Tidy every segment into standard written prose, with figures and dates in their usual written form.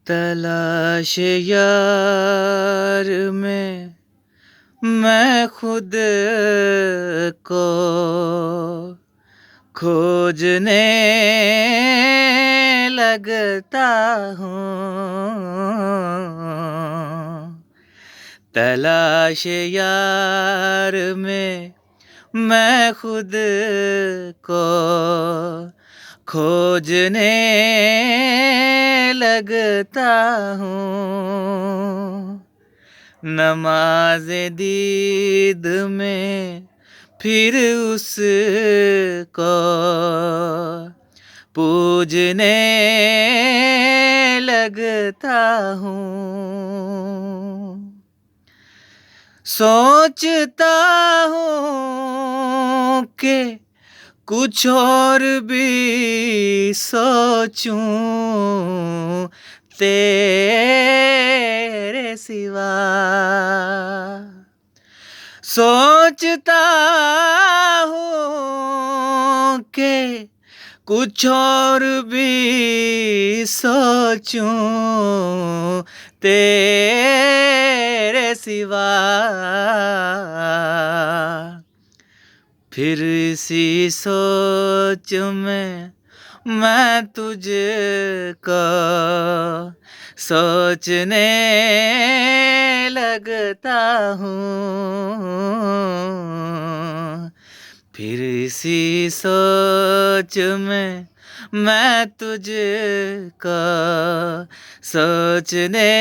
तलाश यार में मैं खुद को खोजने लगता हूँ। तलाश यार में मैं खुद को खोजने लगता हूँ। नमाज़ दीद में फिर उसको पूजने लगता हूँ। सोचता हूँ कि कुछ और भी सोचूं तेरे सिवा। सोचता हूँ कि कुछ और भी सोचूं तेरे सिवा। फिर इसी सोच में मैं तुझको सोचने लगता हूँ। फिर इसी सोच में मैं तुझको सोचने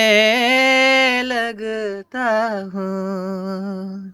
लगता हूँ।